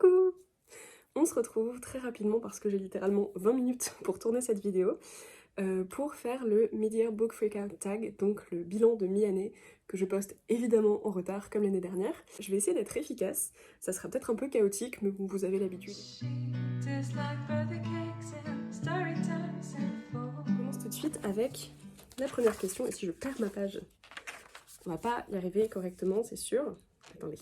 Coucou! On se retrouve très rapidement parce que j'ai littéralement 20 minutes pour tourner cette vidéo pour faire le Mid-Year Book Freakout Tag, donc le bilan de mi-année que je poste évidemment en retard comme l'année dernière. Je vais essayer d'être efficace, ça sera peut-être un peu chaotique mais bon, vous avez l'habitude. On commence tout de suite avec la première question et si je perds ma page, on va pas y arriver correctement, c'est sûr. Attendez.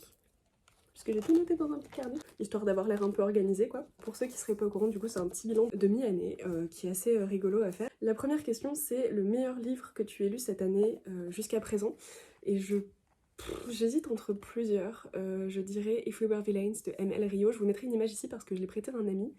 Parce que j'ai tout noté dans un petit carnet, histoire d'avoir l'air un peu organisé quoi. Pour ceux qui seraient pas au courant, du coup c'est un petit bilan de mi-année qui est assez rigolo à faire. La première question c'est le meilleur livre que tu aies lu cette année jusqu'à présent. Et j'hésite entre plusieurs. Je dirais If We Were Villains de M.L. Rio. Je vous mettrai une image ici parce que je l'ai prêté à un ami.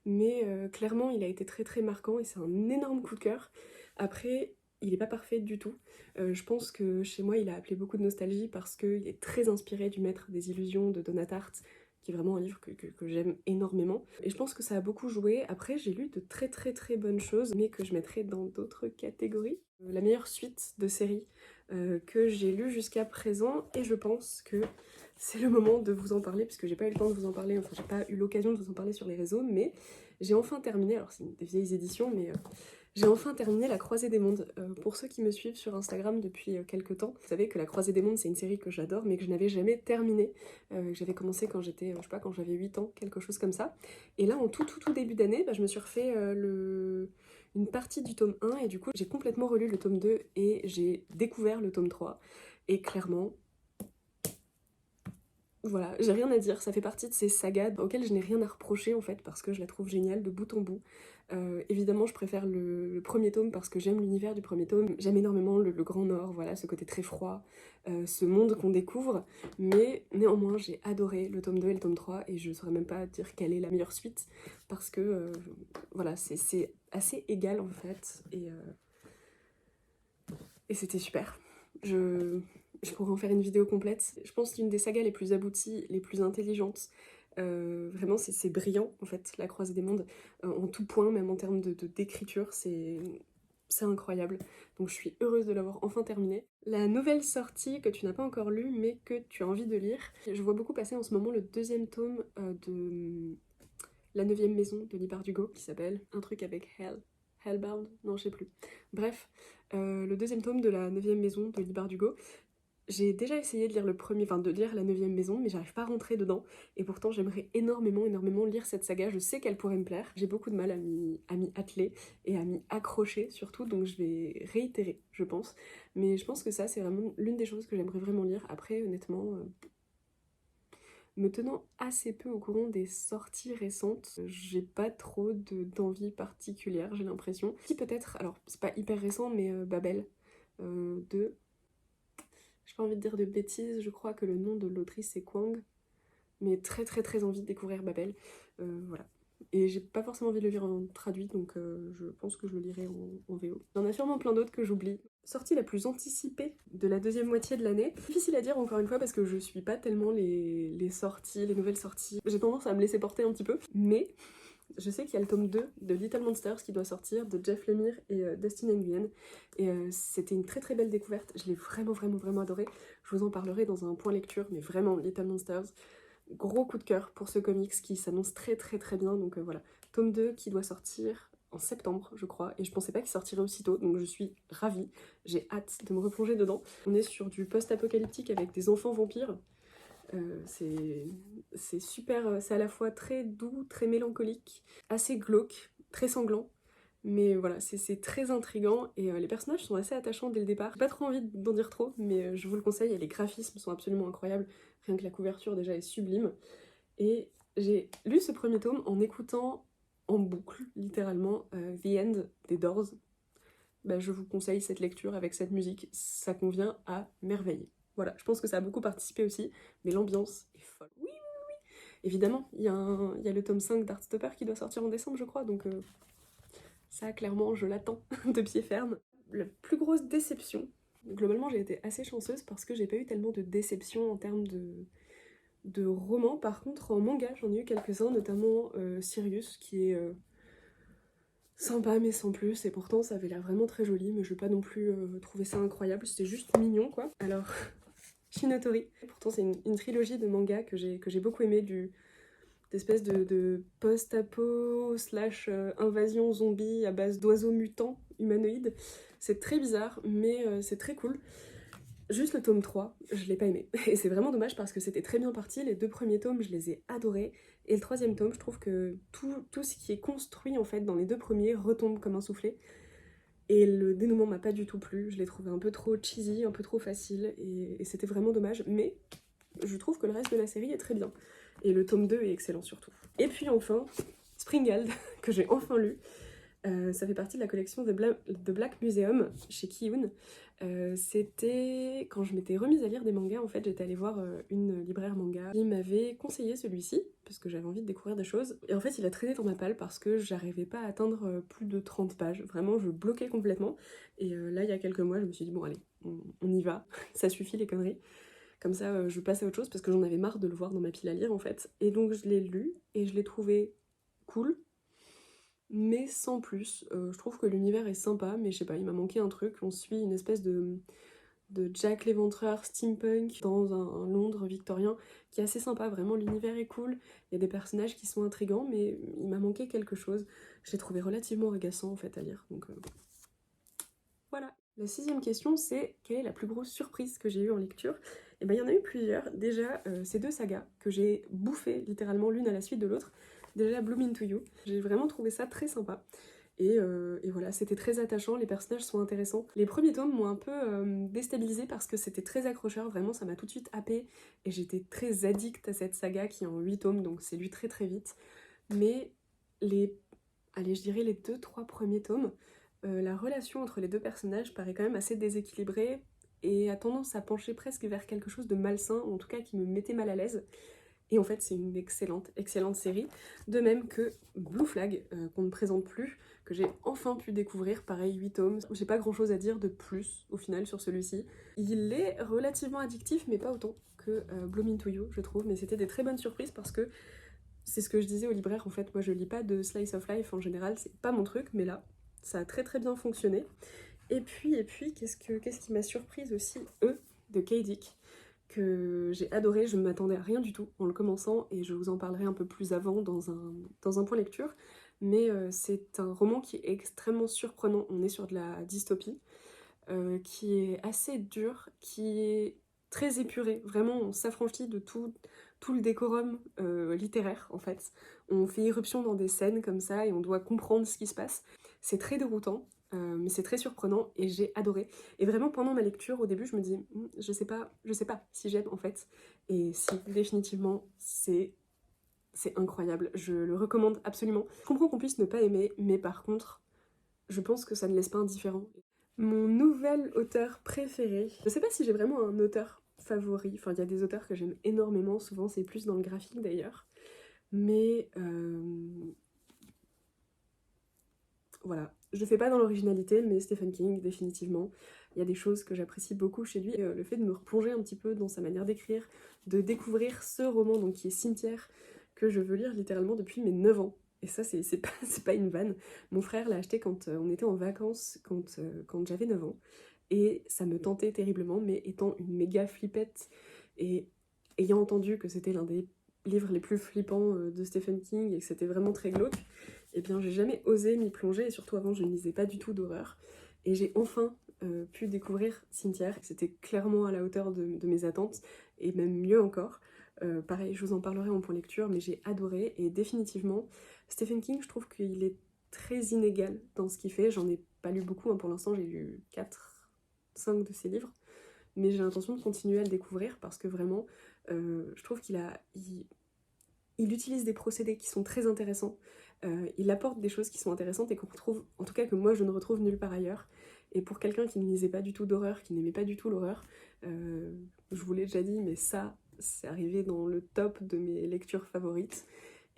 Mais clairement il a été très très marquant et c'est un énorme coup de cœur. Après, il n'est pas parfait du tout. Je pense que chez moi il a appelé beaucoup de nostalgie parce qu'il est très inspiré du Maître des Illusions de Donna Tartt, qui est vraiment un livre que j'aime énormément. Et je pense que ça a beaucoup joué. Après j'ai lu de très très très bonnes choses, mais que je mettrais dans d'autres catégories. La meilleure suite de séries que j'ai lue jusqu'à présent, et je pense que c'est le moment de vous en parler, puisque j'ai pas eu le temps de vous en parler, enfin j'ai pas eu l'occasion de vous en parler sur les réseaux, mais j'ai enfin terminé, alors c'est des vieilles éditions, mais j'ai enfin terminé La Croisée des Mondes. Pour ceux qui me suivent sur Instagram depuis quelques temps, vous savez que La Croisée des Mondes c'est une série que j'adore mais que je n'avais jamais terminée. J'avais commencé quand j'étais, je sais pas, quand j'avais 8 ans, quelque chose comme ça. Et là en tout début d'année, je me suis refait une partie du tome 1 et du coup j'ai complètement relu le tome 2 et j'ai découvert le tome 3. Et clairement, voilà, j'ai rien à dire, ça fait partie de ces sagas auxquelles je n'ai rien à reprocher en fait parce que je la trouve géniale de bout en bout. Évidemment je préfère le premier tome parce que j'aime l'univers du premier tome, j'aime énormément le Grand Nord, voilà, ce côté très froid, ce monde qu'on découvre, mais néanmoins j'ai adoré le tome 2 et le tome 3 et je saurais même pas dire quelle est la meilleure suite parce que voilà, c'est assez égal en fait et c'était super. Je pourrais en faire une vidéo complète. Je pense que c'est une des sagas les plus abouties, les plus intelligentes. Vraiment, c'est brillant, en fait, La Croisée des Mondes, en tout point, même en termes d'écriture, c'est incroyable. Donc je suis heureuse de l'avoir enfin terminé. La nouvelle sortie que tu n'as pas encore lue, mais que tu as envie de lire, je vois beaucoup passer en ce moment le deuxième tome de La 9e maison de Libar Dugo, qui s'appelle un truc avec Hellbound, non je sais plus. Bref, le deuxième tome de La 9e maison de Libar Dugo. J'ai déjà essayé de lire le premier, enfin de lire La 9e maison, mais j'arrive pas à rentrer dedans. Et pourtant j'aimerais énormément lire cette saga, je sais qu'elle pourrait me plaire. J'ai beaucoup de mal à m'y atteler et à m'y accrocher surtout, donc je vais réitérer, je pense. Mais je pense que ça c'est vraiment l'une des choses que j'aimerais vraiment lire. Après honnêtement, me tenant assez peu au courant des sorties récentes, j'ai pas trop d'envie particulière, j'ai l'impression. Si peut-être, alors c'est pas hyper récent, mais Babel, de... J'ai pas envie de dire de bêtises, je crois que le nom de l'autrice c'est Kwang, mais très envie de découvrir Babel, voilà. Et j'ai pas forcément envie de le lire en traduit, donc je pense que je le lirai en VO. Il y en a sûrement plein d'autres que j'oublie. Sortie la plus anticipée de la deuxième moitié de l'année. Difficile à dire encore une fois parce que je suis pas tellement les sorties, les nouvelles sorties. J'ai tendance à me laisser porter un petit peu, mais je sais qu'il y a le tome 2 de Little Monsters qui doit sortir, de Jeff Lemire et Dustin Nguyen. Et c'était une très belle découverte. Je l'ai vraiment adoré. Je vous en parlerai dans un point lecture, mais vraiment, Little Monsters, gros coup de cœur pour ce comics qui s'annonce très bien. Donc voilà, tome 2 qui doit sortir en septembre, je crois. Et je pensais pas qu'il sortirait aussitôt, donc je suis ravie. J'ai hâte de me replonger dedans. On est sur du post-apocalyptique avec des enfants vampires. C'est super, c'est à la fois très doux, très mélancolique, assez glauque, très sanglant, mais voilà, c'est très intriguant et les personnages sont assez attachants dès le départ. J'ai pas trop envie d'en dire trop, mais je vous le conseille, et les graphismes sont absolument incroyables, rien que la couverture déjà est sublime. Et j'ai lu ce premier tome en écoutant en boucle, littéralement, The End des Doors. Je vous conseille cette lecture avec cette musique, ça convient à merveille. Voilà, je pense que ça a beaucoup participé aussi, mais l'ambiance est folle. Oui. Évidemment, il y a le tome 5 d'Heartstopper qui doit sortir en décembre, je crois, donc ça, clairement, je l'attends de pied ferme. La plus grosse déception, globalement, j'ai été assez chanceuse parce que j'ai pas eu tellement de déception en termes de romans. Par contre, en manga, j'en ai eu quelques-uns, notamment Sirius, qui est sympa mais sans plus, et pourtant ça avait l'air vraiment très joli, mais je vais pas non plus trouver ça incroyable, c'était juste mignon quoi. Alors, Shinotori, pourtant c'est une trilogie de mangas que j'ai beaucoup aimé, d'espèce de post-apo slash invasion zombie à base d'oiseaux mutants humanoïdes. C'est très bizarre, mais c'est très cool. Juste le tome 3, je l'ai pas aimé. Et c'est vraiment dommage parce que c'était très bien parti. Les 2 premiers tomes, je les ai adorés. Et le 3e tome, je trouve que tout ce qui est construit en fait dans les 2 premiers retombe comme un soufflé. Et le dénouement m'a pas du tout plu. Je l'ai trouvé un peu trop cheesy, un peu trop facile. Et c'était vraiment dommage. Mais je trouve que le reste de la série est très bien. Et le tome 2 est excellent surtout. Et puis enfin, Springald, que j'ai enfin lu. Ça fait partie de la collection de Black Museum chez Kiun. C'était quand je m'étais remise à lire des mangas, en fait, j'étais allée voir une libraire manga qui m'avait conseillé celui-ci, parce que j'avais envie de découvrir des choses. Et en fait, il a traîné dans ma palle parce que j'arrivais pas à atteindre plus de 30 pages. Vraiment, je bloquais complètement. Et là, il y a quelques mois, je me suis dit, bon, allez, on y va, ça suffit les conneries. Comme ça, je passe à autre chose parce que j'en avais marre de le voir dans ma pile à lire, en fait. Et donc, je l'ai lu et je l'ai trouvé cool, mais sans plus. Je trouve que l'univers est sympa, mais je sais pas, il m'a manqué un truc. On suit une espèce de Jack l'Éventreur steampunk dans un Londres victorien qui est assez sympa, vraiment l'univers est cool, il y a des personnages qui sont intrigants, mais il m'a manqué quelque chose. Je l'ai trouvé relativement agaçant en fait à lire, donc voilà. La 6e question, c'est quelle est la plus grosse surprise que j'ai eue en lecture? Et ben il y en a eu plusieurs. Déjà, ces 2 sagas que j'ai bouffées littéralement l'une à la suite de l'autre. Déjà, Bloom Into You, j'ai vraiment trouvé ça très sympa. Et voilà, c'était très attachant, les personnages sont intéressants. Les premiers tomes m'ont un peu déstabilisée parce que c'était très accrocheur, vraiment ça m'a tout de suite happée et j'étais très addict à cette saga qui est en 8 tomes, donc c'est lu très très vite. Mais allez, je dirais les 2-3 premiers tomes, la relation entre les 2 personnages paraît quand même assez déséquilibrée et a tendance à pencher presque vers quelque chose de malsain, ou en tout cas qui me mettait mal à l'aise. Et en fait, c'est une excellente, excellente série. De même que Blue Flag, qu'on ne présente plus, que j'ai enfin pu découvrir, pareil, 8 tomes. J'ai pas grand chose à dire de plus, au final, sur celui-ci. Il est relativement addictif, mais pas autant que Bloom Into You, je trouve. Mais c'était des très bonnes surprises parce que c'est ce que je disais au libraire, en fait. Moi, je lis pas de slice of life en général, c'est pas mon truc, mais là, ça a très très bien fonctionné. Et puis, qu'est-ce qui m'a surprise aussi, de K. Dick, que j'ai adoré, je ne m'attendais à rien du tout en le commençant et je vous en parlerai un peu plus avant dans un point lecture, mais c'est un roman qui est extrêmement surprenant, on est sur de la dystopie, qui est assez dur, qui est très épuré, vraiment on s'affranchit de tout le décorum littéraire en fait, on fait irruption dans des scènes comme ça et on doit comprendre ce qui se passe, c'est très déroutant. Mais c'est très surprenant et j'ai adoré. Et vraiment pendant ma lecture, au début, je me dis, je sais pas si j'aime en fait. Et si, définitivement, c'est incroyable. Je le recommande absolument. Je comprends qu'on puisse ne pas aimer, mais par contre, je pense que ça ne laisse pas indifférent. Mon nouvel auteur préféré. Je sais pas si j'ai vraiment un auteur favori. Enfin, il y a des auteurs que j'aime énormément. Souvent, c'est plus dans le graphique d'ailleurs. Mais voilà, je fais pas dans l'originalité, mais Stephen King, définitivement. Il y a des choses que j'apprécie beaucoup chez lui. Le fait de me replonger un petit peu dans sa manière d'écrire, de découvrir ce roman donc, qui est Cimetière, que je veux lire littéralement depuis mes 9 ans. Et ça, c'est pas une vanne. Mon frère l'a acheté quand on était en vacances, quand j'avais 9 ans. Et ça me tentait terriblement, mais étant une méga flippette et ayant entendu que c'était l'un des livres les plus flippants de Stephen King et que c'était vraiment très glauque, eh bien j'ai jamais osé m'y plonger et surtout avant je ne lisais pas du tout d'horreur et j'ai enfin pu découvrir Cimetière. C'était clairement à la hauteur de mes attentes et même mieux encore. Pareil, je vous en parlerai en point lecture, mais j'ai adoré et définitivement Stephen King, je trouve qu'il est très inégal dans ce qu'il fait. J'en ai pas lu beaucoup, hein, pour l'instant j'ai lu 4-5 de ses livres, mais j'ai l'intention de continuer à le découvrir parce que vraiment je trouve il utilise des procédés qui sont très intéressants, il apporte des choses qui sont intéressantes et qu'on retrouve, en tout cas que moi je ne retrouve nulle part ailleurs. Et pour quelqu'un qui ne lisait pas du tout d'horreur, qui n'aimait pas du tout l'horreur, je vous l'ai déjà dit, mais ça, c'est arrivé dans le top de mes lectures favorites.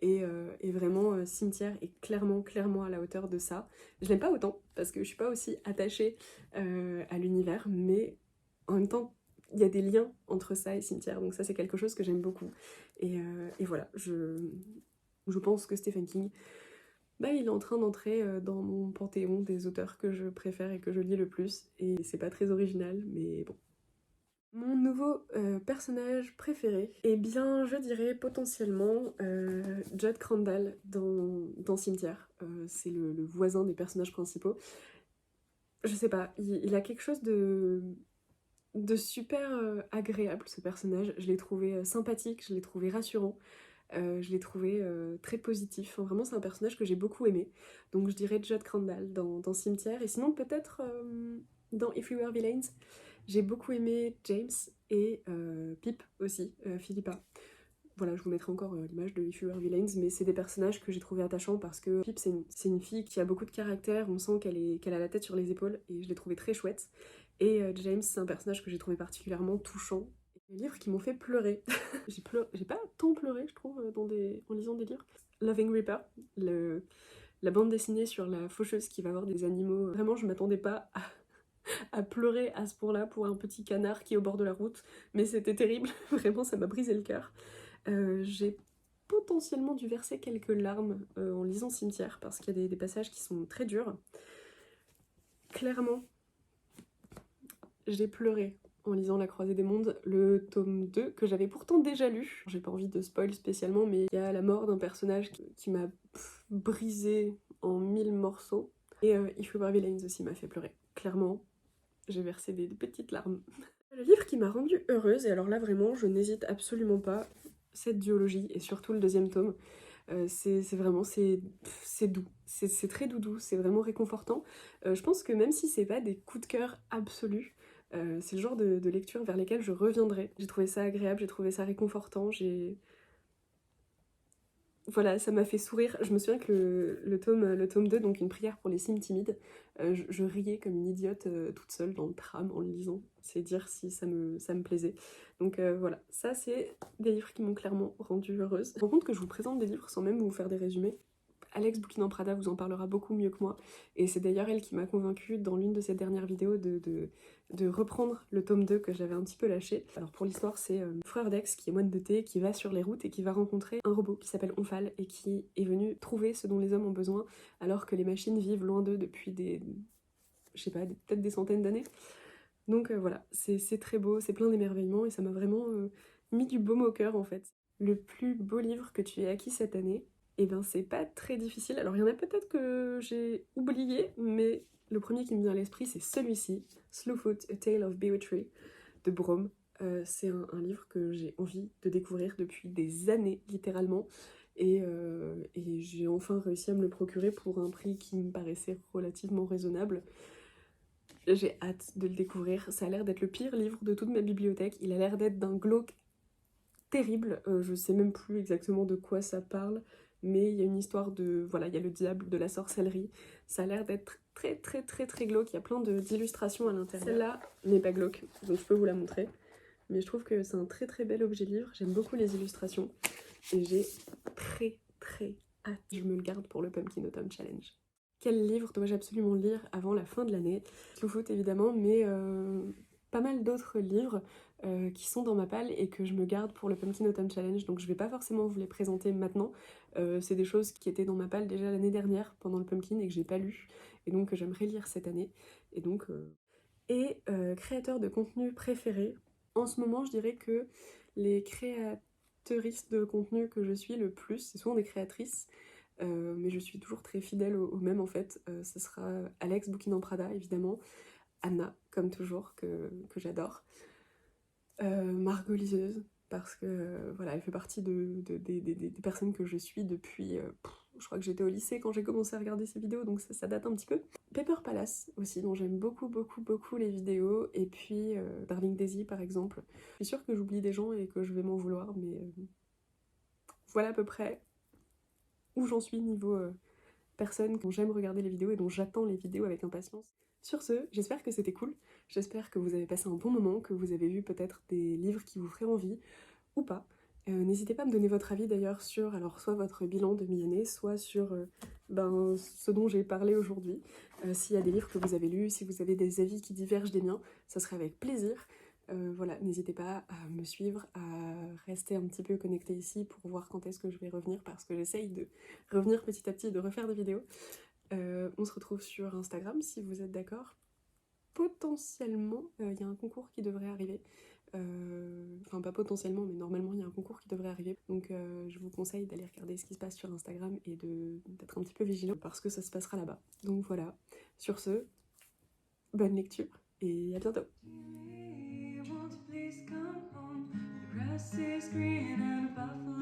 Et vraiment, Cimetière est clairement à la hauteur de ça. Je l'aime pas autant, parce que je suis pas aussi attachée à l'univers, mais en même temps, il y a des liens entre ça et Cimetière, donc ça c'est quelque chose que j'aime beaucoup. Et voilà, je pense que Stephen King, bah, il est en train d'entrer dans mon panthéon des auteurs que je préfère et que je lis le plus, et c'est pas très original, mais bon. Mon nouveau personnage préféré, eh bien je dirais potentiellement Judd Crandall dans Cimetière. C'est le voisin des personnages principaux. Je sais pas, il a quelque chose de super agréable ce personnage. Je l'ai trouvé sympathique, je l'ai trouvé rassurant, je l'ai trouvé très positif. Enfin, vraiment c'est un personnage que j'ai beaucoup aimé. Donc je dirais Judd Crandall dans Cimetière. Et sinon peut-être dans If We Were Villains. J'ai beaucoup aimé James et Pip aussi, Philippa. Voilà, je vous mettrai encore l'image de If You Were Villains, mais c'est des personnages que j'ai trouvé attachants parce que Pip, c'est une fille qui a beaucoup de caractère, on sent qu'elle a la tête sur les épaules, et je l'ai trouvé très chouette. Et James, c'est un personnage que j'ai trouvé particulièrement touchant. Des livres qui m'ont fait pleurer. J'ai pas tant pleuré, je trouve, en lisant des livres. Loving Reaper, la bande dessinée sur la faucheuse qui va voir des animaux. Vraiment, je m'attendais pas à pleurer à ce point-là pour un petit canard qui est au bord de la route, mais c'était terrible, vraiment ça m'a brisé le cœur. J'ai potentiellement dû verser quelques larmes en lisant Cimetière, parce qu'il y a des passages qui sont très durs. Clairement, j'ai pleuré en lisant La Croisée des Mondes, le tome 2, que j'avais pourtant déjà lu. J'ai pas envie de spoil spécialement, mais il y a la mort d'un personnage qui m'a brisé en 1000 morceaux. Et If We Were Villains aussi m'a fait pleurer. Clairement, j'ai versé des petites larmes. Le livre qui m'a rendue heureuse, et alors là vraiment je n'hésite absolument pas, cette duologie et surtout le deuxième tome, c'est vraiment, c'est doux, c'est très doudou, c'est vraiment réconfortant. Je pense que même si c'est pas des coups de cœur absolus, c'est le genre de lecture vers lesquelles je reviendrai. J'ai trouvé ça agréable, j'ai trouvé ça réconfortant, voilà, ça m'a fait sourire. Je me souviens que le tome 2, donc Une prière pour les cimes timides, je riais comme une idiote toute seule dans le tram en le lisant. C'est dire si ça me plaisait. Donc voilà, ça c'est des livres qui m'ont clairement rendue heureuse. Je me rends compte que je vous présente des livres sans même vous faire des résumés. Alex Bouquin en Prada vous en parlera beaucoup mieux que moi, et c'est d'ailleurs elle qui m'a convaincue dans l'une de ses dernières vidéos de reprendre le tome 2 que j'avais un petit peu lâché. Alors pour l'histoire, c'est frère Dex qui est moine de thé, qui va sur les routes et qui va rencontrer un robot qui s'appelle Omphale et qui est venu trouver ce dont les hommes ont besoin alors que les machines vivent loin d'eux depuis je sais pas, peut-être des centaines d'années. Donc voilà, c'est très beau, c'est plein d'émerveillement et ça m'a vraiment mis du baume au cœur en fait. Le plus beau livre que tu aies acquis cette année, eh ben c'est pas très difficile. Alors il y en a peut-être que j'ai oublié, mais le premier qui me vient à l'esprit c'est celui-ci, Slowfoot, A Tale of Bewitchery de Brome. C'est un livre que j'ai envie de découvrir depuis des années littéralement, et j'ai enfin réussi à me le procurer pour un prix qui me paraissait relativement raisonnable. J'ai hâte de le découvrir. Ça a l'air d'être le pire livre de toute ma bibliothèque. Il a l'air d'être d'un glauque terrible. Je sais même plus exactement de quoi ça parle, mais il y a une histoire de... Voilà, il y a le diable, de la sorcellerie. Ça a l'air d'être très très très très glauque. Il y a plein d'illustrations à l'intérieur. Celle-là n'est pas glauque, donc je peux vous la montrer. Mais je trouve que c'est un très très bel objet de livre. J'aime beaucoup les illustrations. Et j'ai très très hâte. Je me le garde pour le Pumpkin Autumn Challenge. Quel livre dois-je absolument lire avant la fin de l'année? Slowfoot évidemment, mais pas mal d'autres livres qui sont dans ma palle et que je me garde pour le Pumpkin Autumn Challenge, donc je vais pas forcément vous les présenter maintenant. C'est des choses qui étaient dans ma palle déjà l'année dernière pendant le Pumpkin et que j'ai pas lu, et donc que j'aimerais lire cette année. Et donc... créateur de contenu préféré, en ce moment je dirais que les créatrices de contenu que je suis le plus, c'est souvent des créatrices, mais je suis toujours très fidèle au même en fait. Ce sera Alex Bouquin en Prada évidemment, Anna comme toujours que j'adore, Margot Liseuse parce que voilà, elle fait partie des personnes que je suis depuis, je crois que j'étais au lycée quand j'ai commencé à regarder ses vidéos, donc ça date un petit peu. Pepper Palace aussi, dont j'aime beaucoup beaucoup beaucoup les vidéos, et puis Darling Daisy par exemple. Je suis sûre que j'oublie des gens et que je vais m'en vouloir, mais voilà à peu près où j'en suis niveau personne dont j'aime regarder les vidéos et dont j'attends les vidéos avec impatience. Sur ce, j'espère que c'était cool, j'espère que vous avez passé un bon moment, que vous avez vu peut-être des livres qui vous feraient envie, ou pas. N'hésitez pas à me donner votre avis d'ailleurs sur alors soit votre bilan de mi-année, soit sur ce dont j'ai parlé aujourd'hui. S'il y a des livres que vous avez lus, si vous avez des avis qui divergent des miens, ça serait avec plaisir. Voilà, n'hésitez pas à me suivre, à rester un petit peu connecté ici pour voir quand est-ce que je vais revenir, parce que j'essaye de revenir petit à petit, de refaire des vidéos. On se retrouve sur Instagram si vous êtes d'accord. Potentiellement, il y a un concours qui devrait arriver. Enfin pas potentiellement, mais normalement il y a un concours qui devrait arriver. Donc je vous conseille d'aller regarder ce qui se passe sur Instagram et d'être un petit peu vigilant parce que ça se passera là-bas. Donc voilà, sur ce, bonne lecture et à bientôt. Please come home. The grass is green and a buffalo